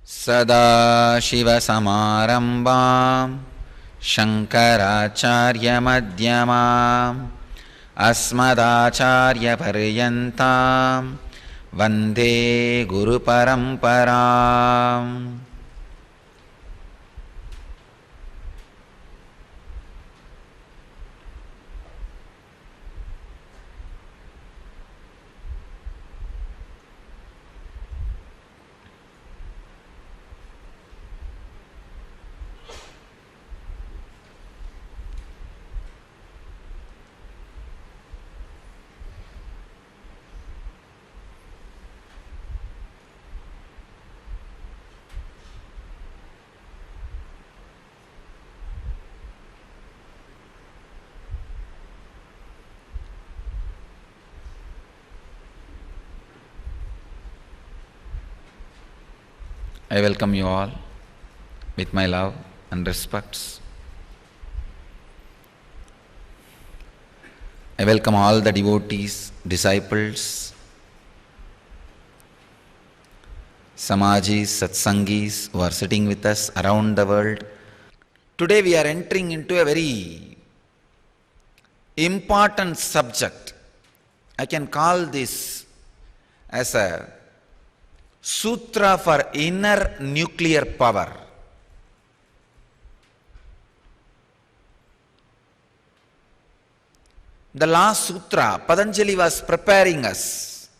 सदाशिवसमारम्भां शङ्कराचार्यमध्यमाम् अस्मदाचार्यपर्यन्तां वन्दे गुरुपरम्पराम्. I welcome you all with my love and respects. I welcome all the devotees, disciples, Samajis, Satsangis who are sitting with us around the world. Today we are entering into a very important subject. I can call this as a Sutra for inner nuclear power. The last sutra, Patanjali was preparing us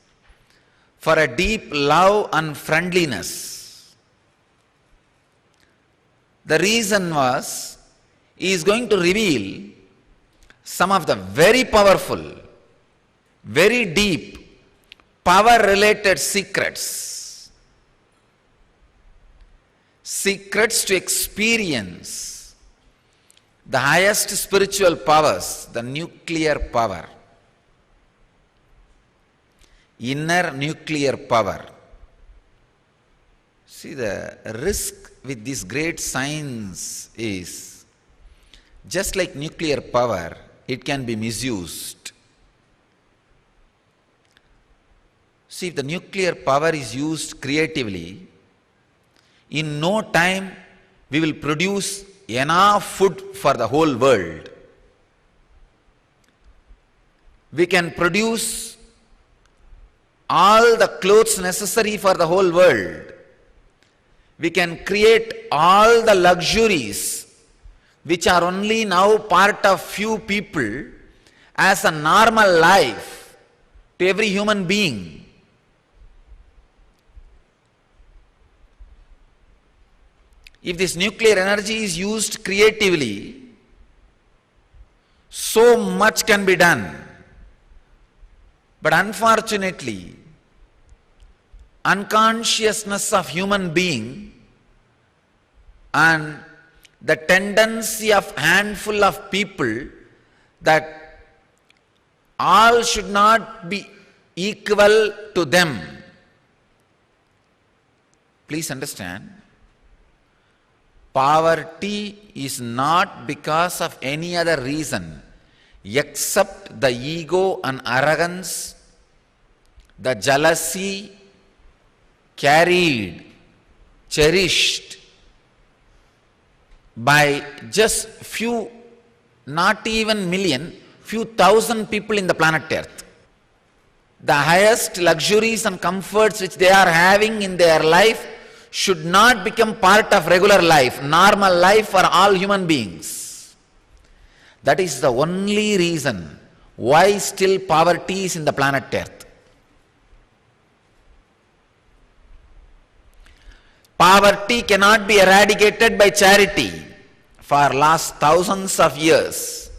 for a deep love and friendliness. The reason was, he is going to reveal some of the very powerful, very deep, power-related secrets. Secrets to experience the highest spiritual powers, the nuclear power, inner nuclear power. See, the risk with this great science is, just like nuclear power, it can be misused. See, if the nuclear power is used creatively, in no time we will produce enough food for the whole world. We can produce all the clothes necessary for the whole world. We can create all the luxuries which are only now part of few people as a normal life to every human being. If this nuclear energy is used creatively, so much can be done. But unfortunately, unconsciousness of human being and the tendency of handful of people that all should not be equal to them. Please understand, poverty is not because of any other reason except the ego and arrogance, the jealousy carried, cherished by just few, not even million, few thousand people in the planet Earth. The highest luxuries and comforts which they are having in their life should not become part of regular life, normal life for all human beings. That is the only reason why still poverty is in the planet Earth. Poverty cannot be eradicated by charity. For last thousands of years,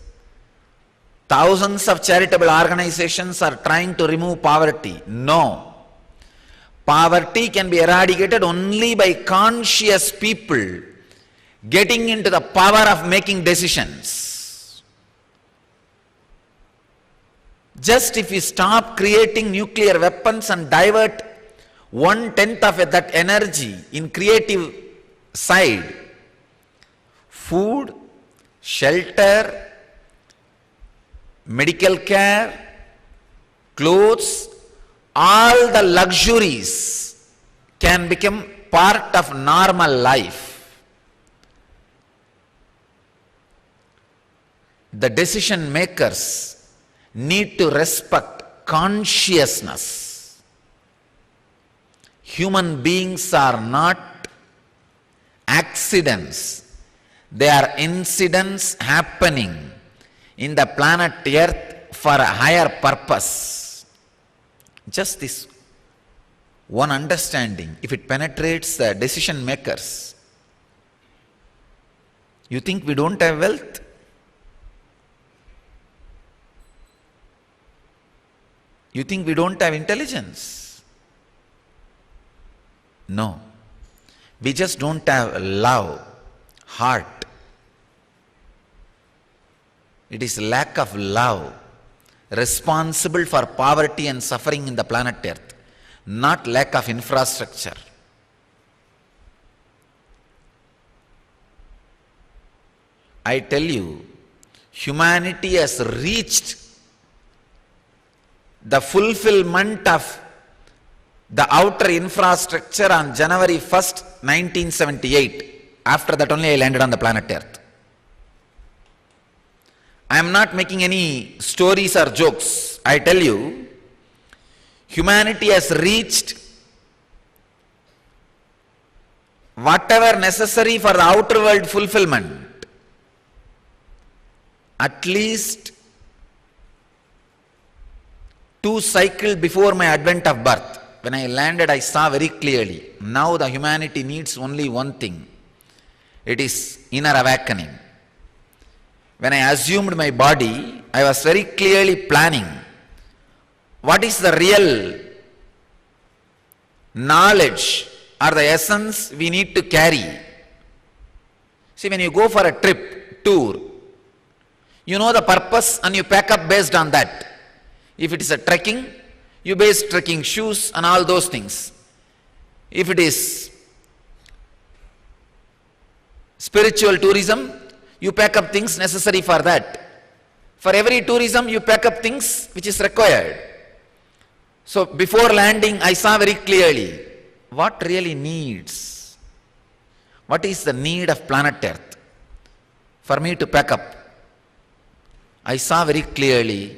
thousands of charitable organizations are trying to remove poverty. No. Poverty can be eradicated only by conscious people getting into the power of making decisions. Just if we stop creating nuclear weapons and divert 1/10 of that energy in creative side, food, shelter, medical care, clothes, all the luxuries can become part of normal life, the decision makers need to respect consciousness. Human beings are not accidents. They are incidents happening in the planet Earth for a higher purpose. Just this one understanding, if it penetrates the decision makers, you think we don't have wealth? You think we don't have intelligence? No. We just don't have love, heart. It is lack of love responsible for poverty and suffering in the planet Earth, not lack of infrastructure. I tell you, humanity has reached the fulfillment of the outer infrastructure on January 1st, 1978. After that only I landed on the planet Earth. I am not making any stories or jokes. I tell you, humanity has reached whatever necessary for the outer world fulfillment. At least 2 cycles before my advent of birth. When I landed, I saw very clearly, now the humanity needs only one thing. It is inner awakening. When I assumed my body, I was very clearly planning what is the real knowledge or the essence we need to carry. See, when you go for a trip, tour, you know the purpose and you pack up based on that. If it is a trekking, you base trekking shoes and all those things. If it is spiritual tourism, you pack up things necessary for that. For every tourism, you pack up things which is required. So before landing, I saw very clearly what really needs. What is the need of planet Earth for me to pack up? I saw very clearly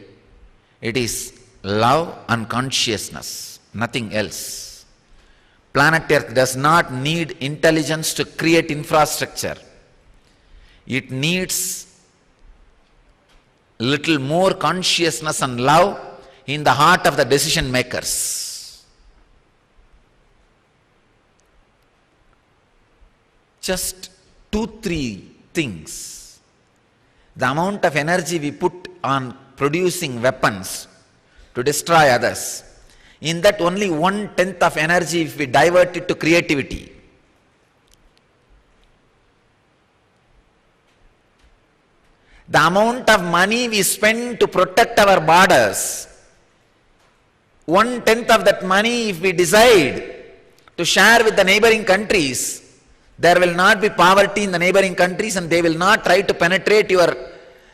it is love and consciousness, nothing else. Planet Earth does not need intelligence to create infrastructure. It needs little more consciousness and love in the heart of the decision makers. Just 2-3 things. The amount of energy we put on producing weapons to destroy others, in that only 1/10 of energy if we divert it to creativity. The amount of money we spend to protect our borders, 1/10 of that money if we decide to share with the neighboring countries, there will not be poverty in the neighboring countries and they will not try to penetrate your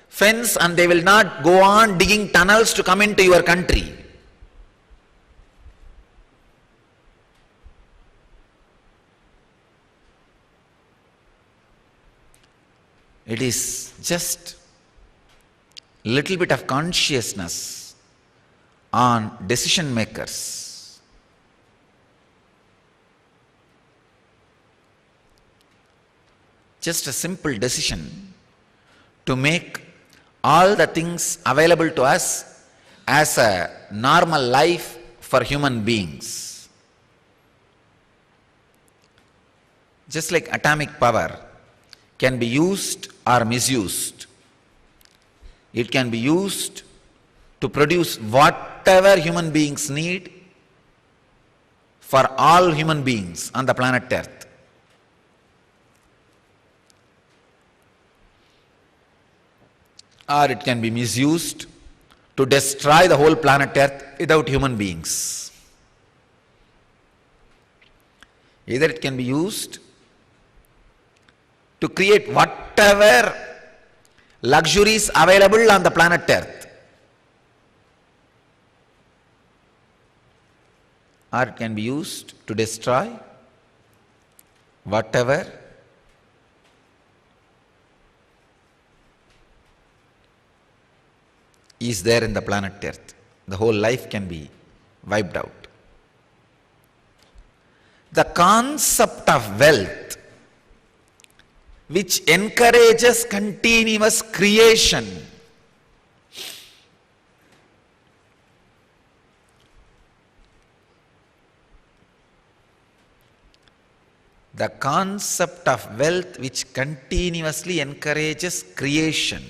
fence and they will not go on digging tunnels to come into your country. It is just little bit of consciousness on decision makers. Just a simple decision to make all the things available to us as a normal life for human beings. Just like atomic power can be used or misused. It can be used to produce whatever human beings need for all human beings on the planet Earth. Or it can be misused to destroy the whole planet Earth without human beings. Either it can be used to create whatever luxuries available on the planet Earth, or it can be used to destroy whatever is there in the planet Earth. The whole life can be wiped out. The concept of wealth, which encourages continuous creation, the concept of wealth which continuously encourages creation,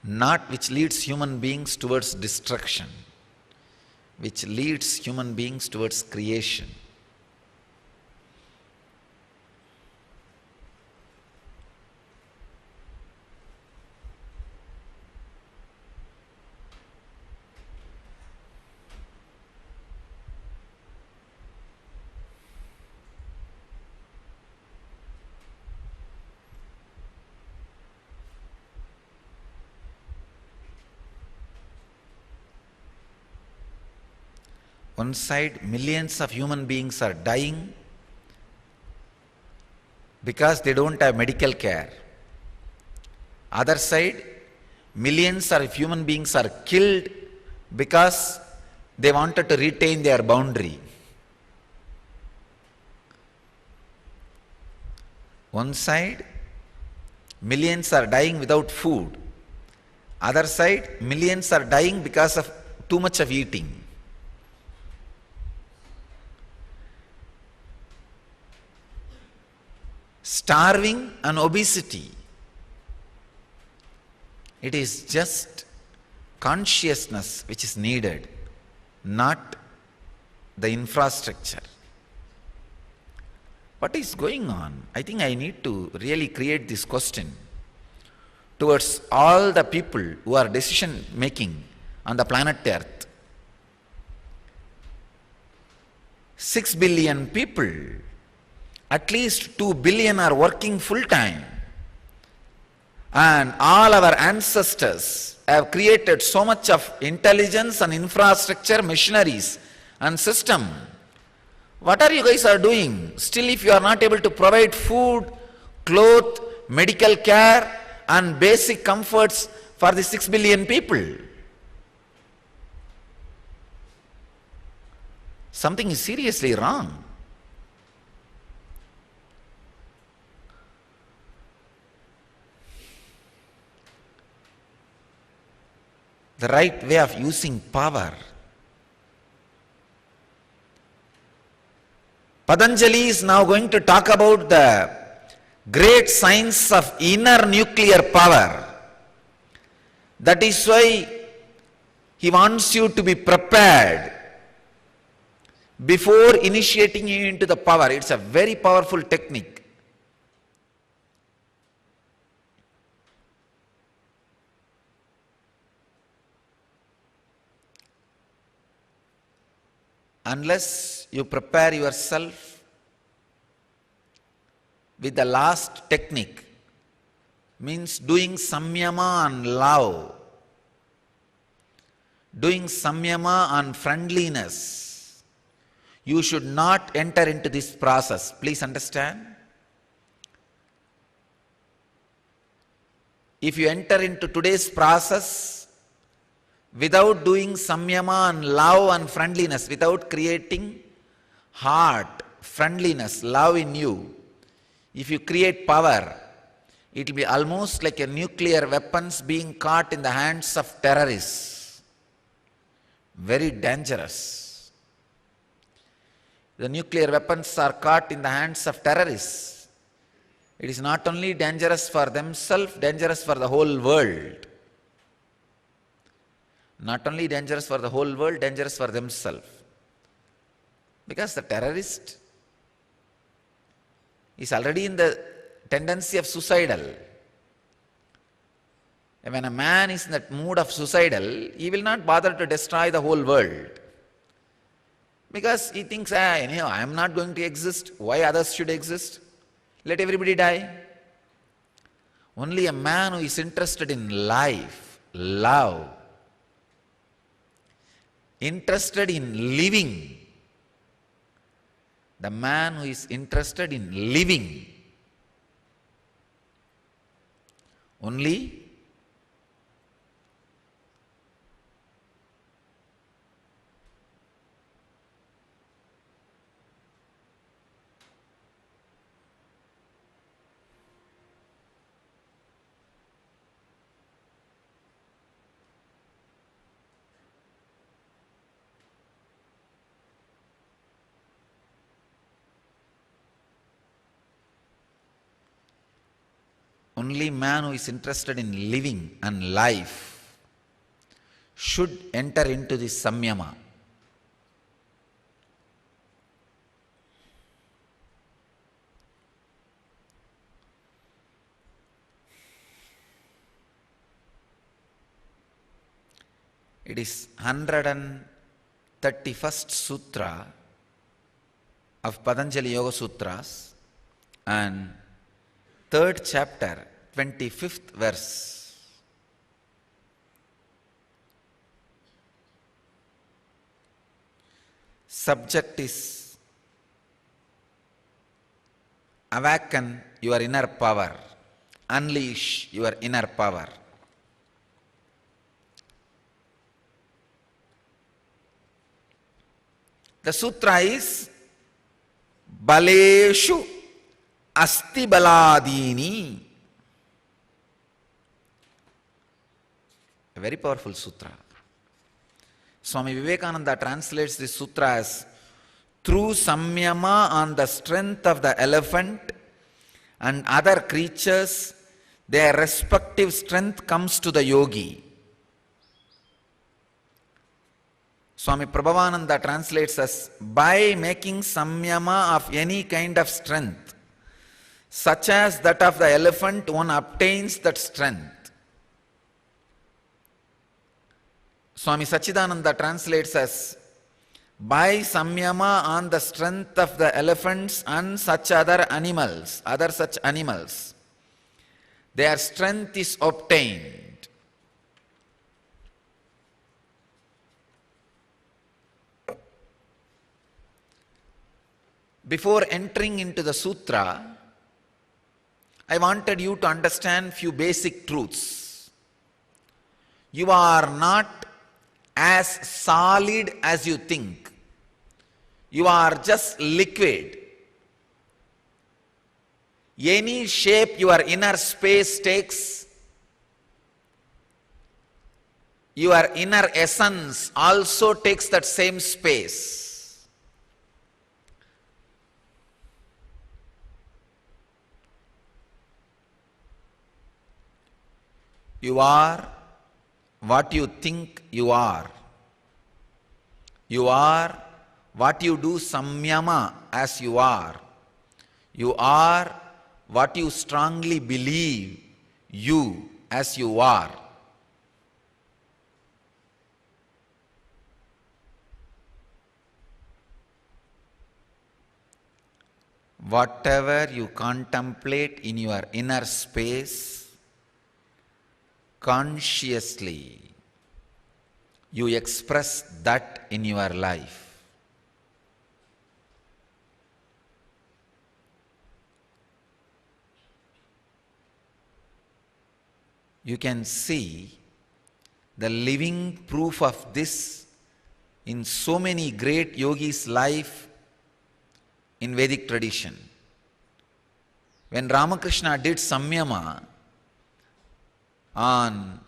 not which leads human beings towards destruction, which leads human beings towards creation. One side, millions of human beings are dying because they don't have medical care. Other side, millions of human beings are killed because they wanted to retain their boundary. One side, millions are dying without food. Other side, millions are dying because of too much of eating. Starving and obesity. It is just consciousness which is needed, not the infrastructure. What is going on? I think I need to really create this question towards all the people who are decision making on the planet Earth. 6 billion people, at least 2 billion are working full time. And all our ancestors have created so much of intelligence and infrastructure, machineries and system. What are you guys are doing? Still, if you are not able to provide food, clothes, medical care and basic comforts for the 6 billion people, something is seriously wrong. The right way of using power. Patanjali is now going to talk about the great science of inner nuclear power. That is why he wants you to be prepared before initiating you into the power. It's a very powerful technique. Unless you prepare yourself with the last technique, means doing samyama and love, doing samyama and friendliness, you should not enter into this process. Please understand. If you enter into today's process without doing samyama and love and friendliness, without creating heart, friendliness, love in you, if you create power, it will be almost like a nuclear weapons being caught in the hands of terrorists. Very dangerous. The nuclear weapons are caught in the hands of terrorists. It is not only dangerous for themselves, dangerous for the whole world. Not only dangerous for the whole world, dangerous for themselves. Because the terrorist is already in the tendency of suicidal. And when a man is in that mood of suicidal, he will not bother to destroy the whole world. Because he thinks, anyhow, I am not going to exist. Why others should exist? Let everybody die. Only a man who is interested in life, love, interested in living, The man who is interested in living. Only man who is interested in living and life should enter into this samyama. It is 131st Sutra of Patanjali Yoga Sutras and 3rd chapter, 25th verse. Subject is awaken your inner power, unleash your inner power. The sutra is Baleshu Asti Baladini. A very powerful sutra. Swami Vivekananda translates this sutra as through samyama on the strength of the elephant and other creatures, their respective strength comes to the yogi. Swami Prabhavananda translates as by making samyama of any kind of strength, such as that of the elephant, one obtains that strength. Swami Sachidananda translates as by samyama on the strength of the elephants and such other such animals, their strength is obtained. Before entering into the sutra, I wanted you to understand few basic truths. You are not as solid as you think. You are just liquid. Any shape your inner space takes, your inner essence also takes that same space. You are what you think you are. You are what you do samyama as you are. You are what you strongly believe you as you are. Whatever you contemplate in your inner space, consciously, you express that in your life. You can see the living proof of this in so many great yogis' life in Vedic tradition. When Ramakrishna did samyama on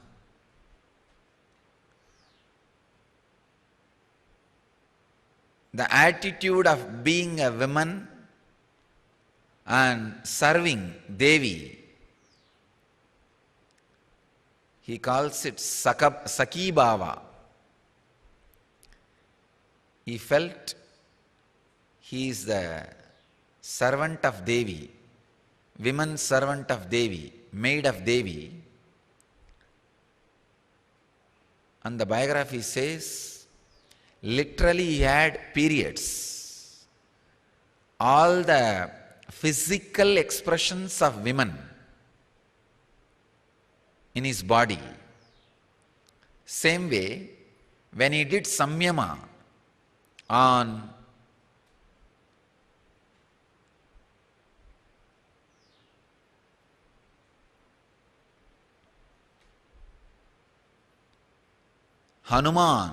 the attitude of being a woman and serving Devi, he calls it Sakhi Bhava. He felt he is the servant of Devi, woman servant of Devi, maid of Devi. And the biography says, literally he had periods. All the physical expressions of women in his body. Same way, when he did samyama on Hanuman,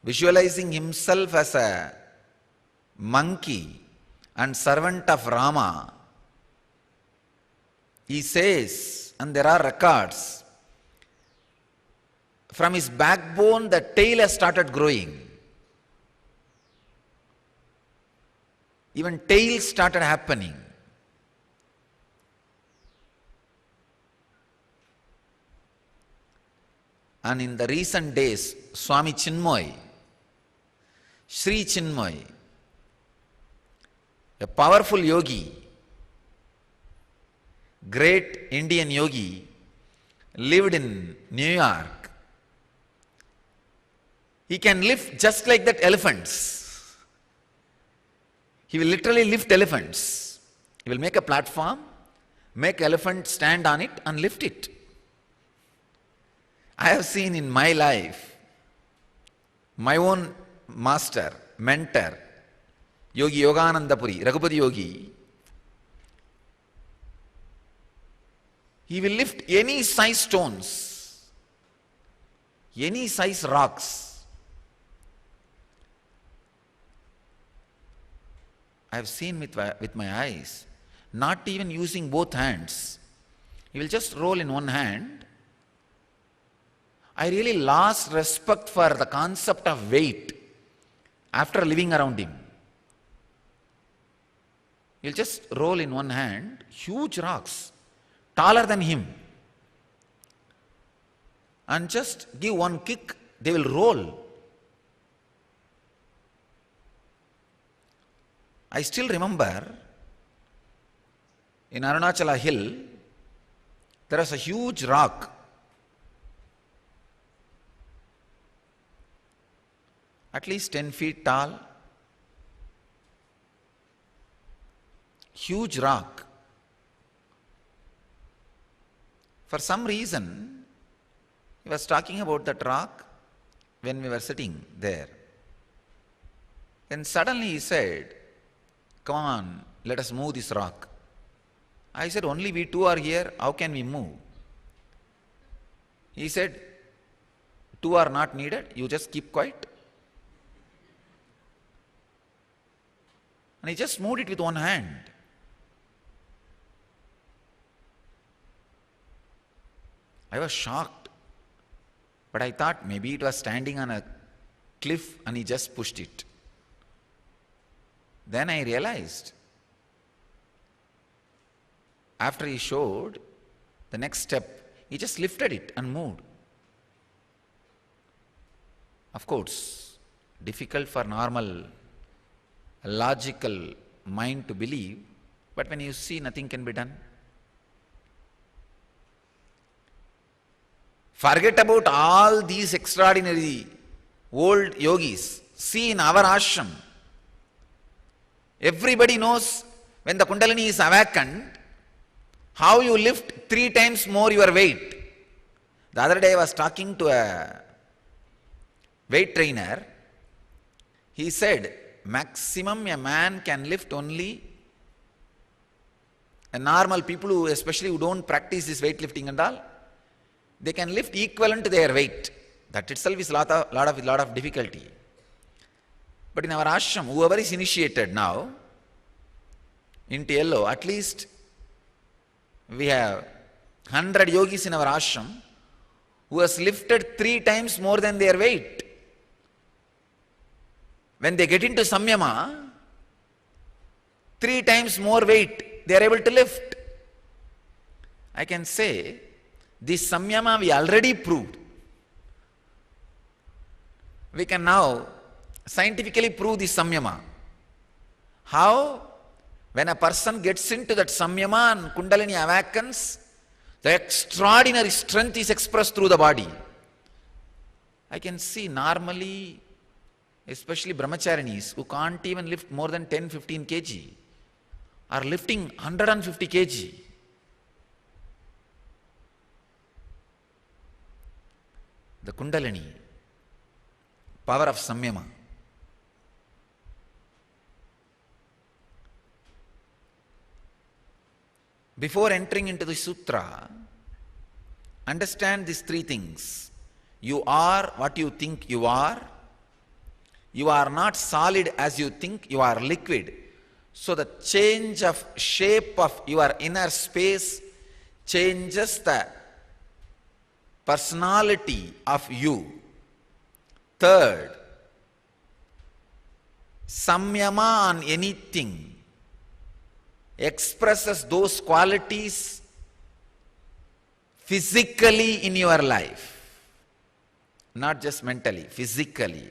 visualizing himself as a monkey and servant of Rama, he says, and there are records, from his backbone the tail has started growing. Even tails started happening. And in the recent days, Swami Chinmoy, Sri Chinmoy, a powerful yogi, great Indian yogi, lived in New York. He can lift just like that elephants. He will literally lift elephants. He will make a platform, make elephant stand on it and lift it. I have seen in my life, my own master, mentor, Yogi Yogananda Puri, Raghupati Yogi, he will lift any size stones, any size rocks. I have seen with my eyes, not even using both hands. He will just roll in one hand. I really lost respect for the concept of weight after living around him. He'll just roll in one hand, huge rocks, taller than him, and just give one kick, they will roll. I still remember in Arunachala Hill, there was a huge rock. At least 10 feet tall, huge rock. For some reason, he was talking about that rock when we were sitting there. Then suddenly he said, "Come on, let us move this rock." I said, "Only we two are here, how can we move?" He said, "Two are not needed, you just keep quiet." And he just moved it with one hand. I was shocked, but I thought maybe it was standing on a cliff and he just pushed it. Then I realized, after he showed the next step, he just lifted it and moved. Of course, difficult for normal, logical mind to believe, but when you see, nothing can be done. Forget about all these extraordinary old yogis. See in our ashram, everybody knows when the Kundalini is awakened, how you lift 3 times more your weight. The other day I was talking to a weight trainer. He said, maximum a man can lift only, a normal people who especially who don't practice this weightlifting and all, they can lift equivalent to their weight. That itself is lot of difficulty. But in our ashram, whoever is initiated now into yellow, at least we have 100 yogis in our ashram who has lifted 3 times more than their weight. When they get into samyama, 3 times more weight they are able to lift. I can say, this samyama we already proved. We can now scientifically prove this samyama. How? When a person gets into that samyama and Kundalini awakens, the extraordinary strength is expressed through the body. I can see normally, especially brahmacharinis who can't even lift more than 10-15 kg, are lifting 150 kg. The Kundalini, power of samyama. Before entering into the sutra, understand these 3 things. You are what you think you are. You are not solid as you think, you are liquid. So the change of shape of your inner space changes the personality of you. Third, samyama on anything expresses those qualities physically in your life, not just mentally, physically.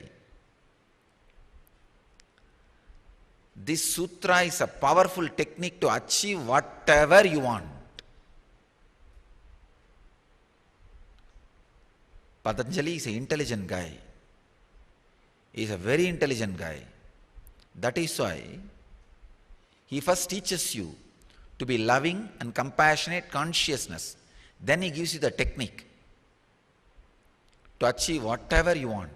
This sutra is a powerful technique to achieve whatever you want. Patanjali is an intelligent guy. He is a very intelligent guy. That is why he first teaches you to be loving and compassionate consciousness. Then he gives you the technique to achieve whatever you want.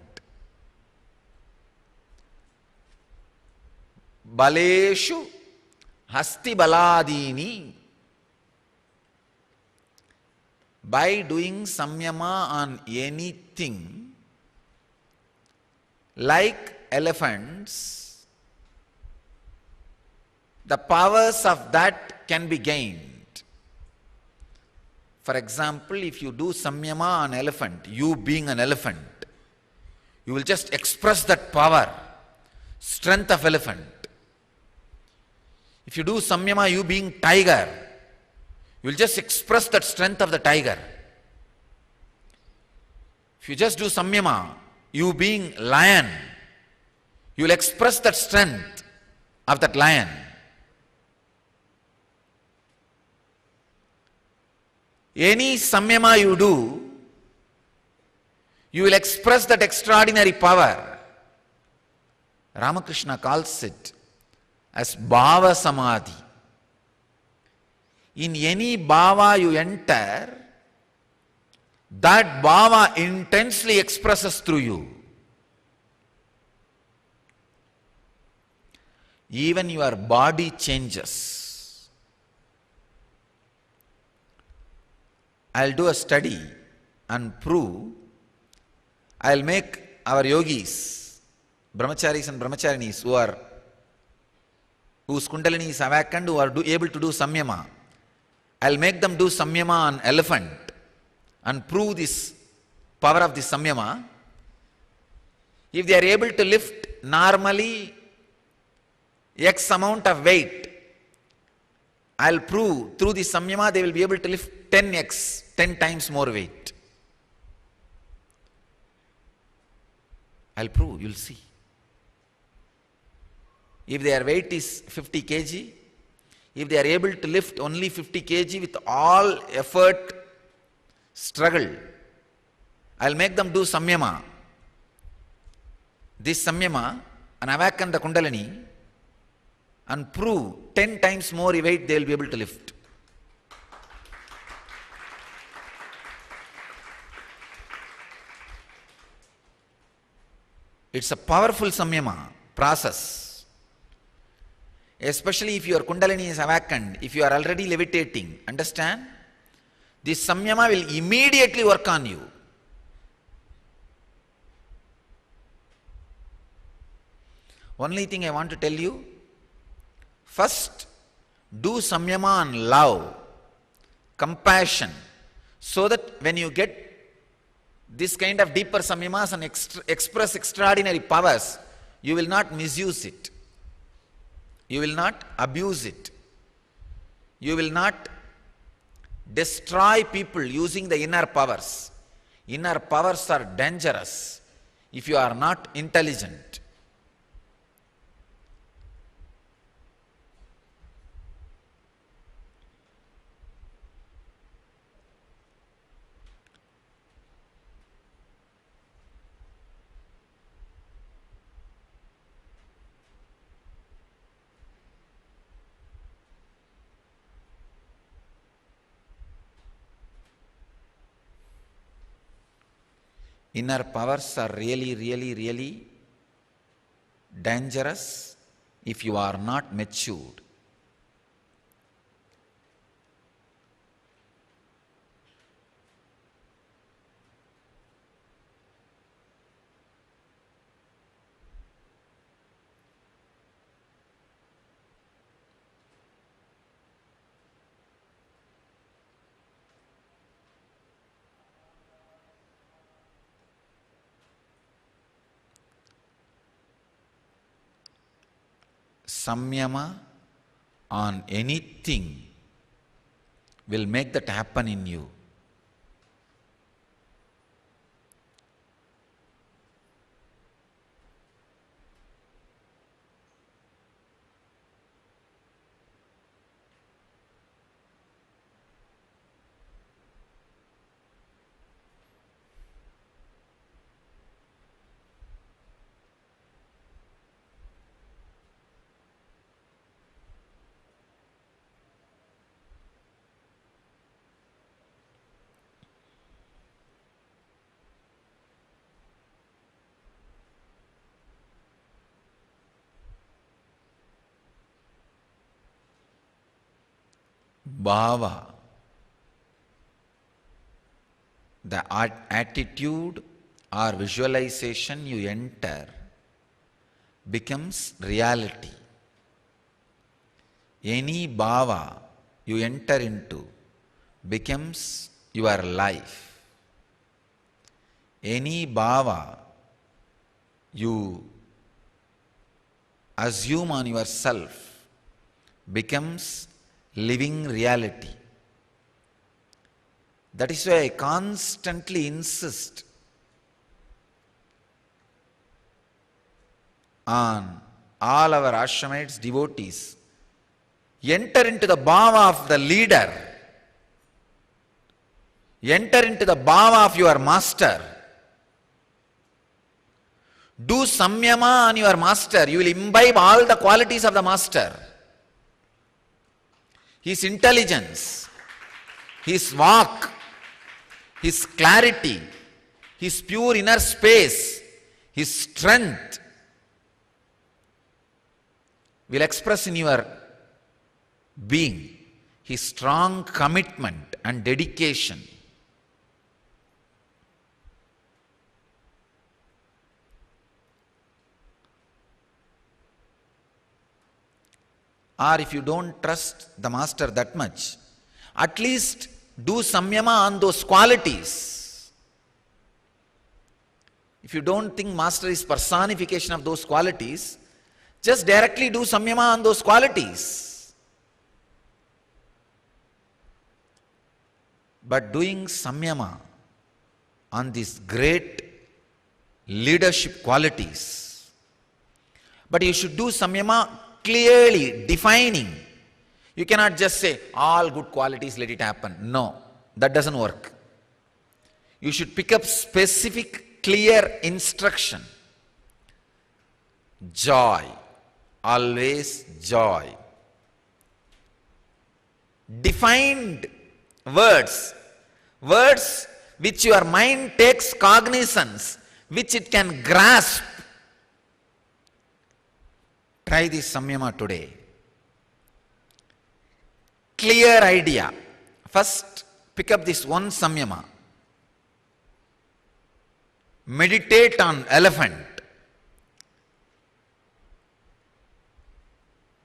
Baleshu hasti baladini. By doing samyama on anything, like elephants, the powers of that can be gained. For example, if you do samyama on elephant, you being an elephant, you will just express that power, strength of elephant. If you do samyama, you being tiger, you will just express that strength of the tiger. If you just do samyama, you being lion, you will express that strength of that lion. Any samyama you do, you will express that extraordinary power. Ramakrishna calls it as bhava samadhi. In any bhava you enter, that bhava intensely expresses through you. Even your body changes. I'll do a study and prove. I'll make our yogis, brahmacharis and brahmacharinis whose kundalini is awakened, who are able to do samyama. I'll make them do samyama on elephant and prove this power of this samyama. If they are able to lift normally X amount of weight, I'll prove through the samyama they will be able to lift 10x, 10 times more weight. I'll prove, you'll see. If their weight is 50 kg, if they are able to lift only 50 kg with all effort, struggle, I'll make them do samyama. This samyama and awaken the kundalini and prove 10 times more weight they will be able to lift. It's a powerful samyama process. Especially if your kundalini is awakened, if you are already levitating, understand? This samyama will immediately work on you. Only thing I want to tell you, first do samyama on love, compassion, so that when you get this kind of deeper samyamas and express extraordinary powers, you will not misuse it. You will not abuse it. You will not destroy people using the inner powers. Inner powers are dangerous if you are not intelligent. Inner powers are really dangerous if you are not matured. samyama on anything will make that happen in you. Bhava, the attitude or visualization you enter becomes reality. Any bhava you enter into becomes your life. Any bhava you assume on yourself becomes living reality. That is why I constantly insist on all our ashramites, devotees, enter into the bhava of the leader, enter into the bhava of your master. Do samyama on your master, you will imbibe all the qualities of the master. His intelligence, his vak, his clarity, his pure inner space, his strength will express in your being his strong commitment and dedication. Or if you don't trust the master that much, at least do samyama on those qualities. If you don't think master is personification of those qualities, just directly do samyama on those qualities. But doing samyama on these great leadership qualities, but you should do samyama clearly defining. You cannot just say, all good qualities, let it happen. No, that doesn't work. You should pick up specific, clear instruction. Joy, always joy. Defined words, words which your mind takes cognizance, which it can grasp. Try this samyama today. Clear idea. First, pick up this one samyama. Meditate on elephant.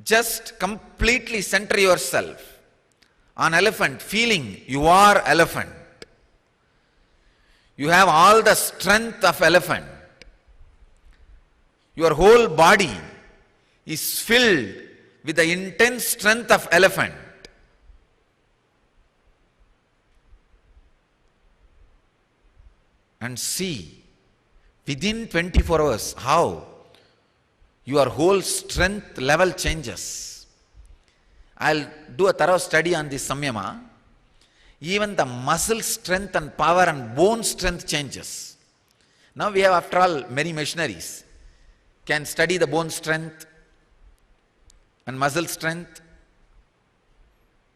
Just completely center yourself on elephant, feeling you are elephant. You have all the strength of elephant. Your whole body is filled with the intense strength of elephant. And see within 24 hours how your whole strength level changes. I'll do a thorough study on this samyama. Even the muscle strength and power and bone strength changes. Now we have, after all, many machineries can study the bone strength and muscle strength.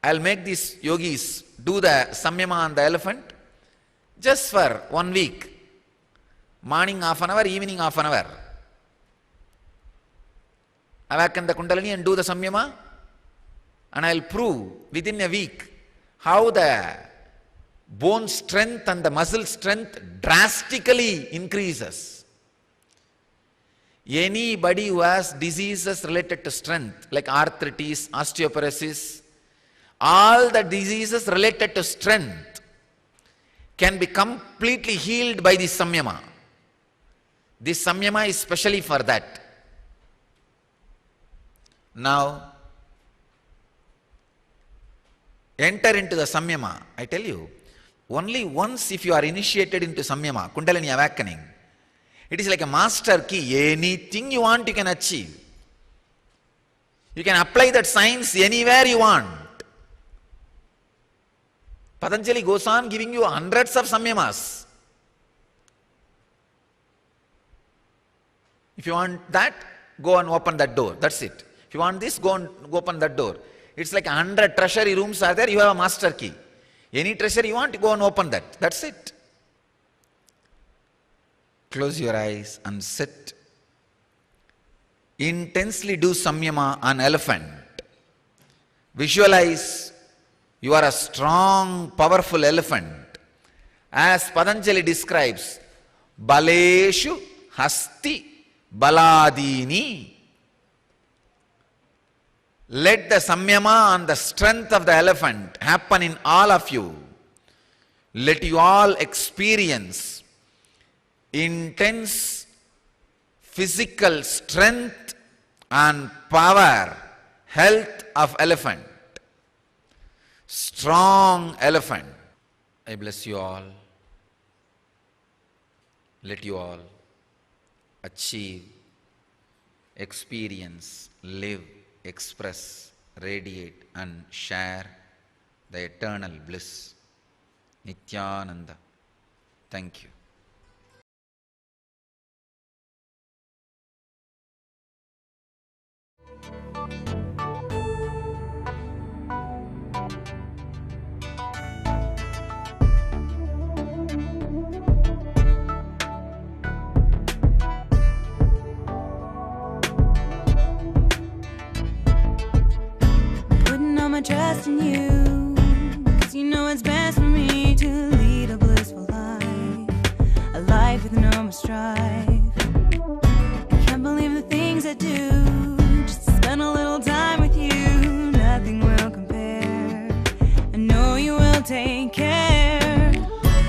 I'll make these yogis do the samyama on the elephant just for 1 week. Morning half an hour, evening half an hour. Awaken the Kundalini and do the samyama, and I'll prove within a week how the bone strength and the muscle strength drastically increases. Anybody who has diseases related to strength, like arthritis, osteoporosis, all the diseases related to strength can be completely healed by this samyama. This samyama is specially for that. Now, enter into the samyama. I tell you, only once if you are initiated into samyama, Kundalini awakening, it is like a master key. Anything you want, you can achieve. You can apply that science anywhere you want. Patanjali goes on giving you hundreds of samyamas. If you want that, go and open that door. That's it. If you want this, go and open that door. It's like 100 treasury rooms are there, you have a master key. Any treasure you want, go and open that. That's it. Close your eyes and sit. Intensely do samyama on elephant. Visualize you are a strong, powerful elephant. As Patanjali describes, Baleshu Hasti Baladini. Let the samyama and the strength of the elephant happen in all of you. Let you all experience intense physical strength and power, health of elephant. Strong elephant. I bless you all. Let you all achieve, experience, live, express, radiate and share the eternal bliss. Nityananda. Thank you. Trust in you, 'cause you know it's best for me to lead a blissful life, a life with no more strife. I can't believe the things I do, just to spend a little time with you. Nothing will compare, I know you will take care.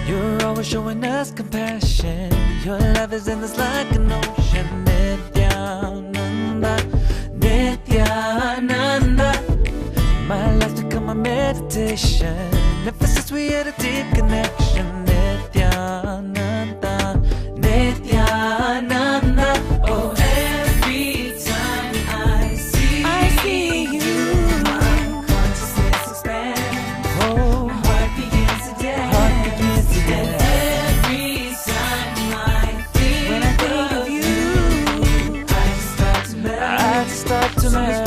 You're always showing us compassion, your love is endless like an ocean. Nityananda, Nityananda. My life's become a meditation. Ever since we had a deep connection. Nityananda, Nityananda. Oh, every time I see you, my consciousness expands. Oh, my heart begins to dance. And every time when I think of you, I just start to melt.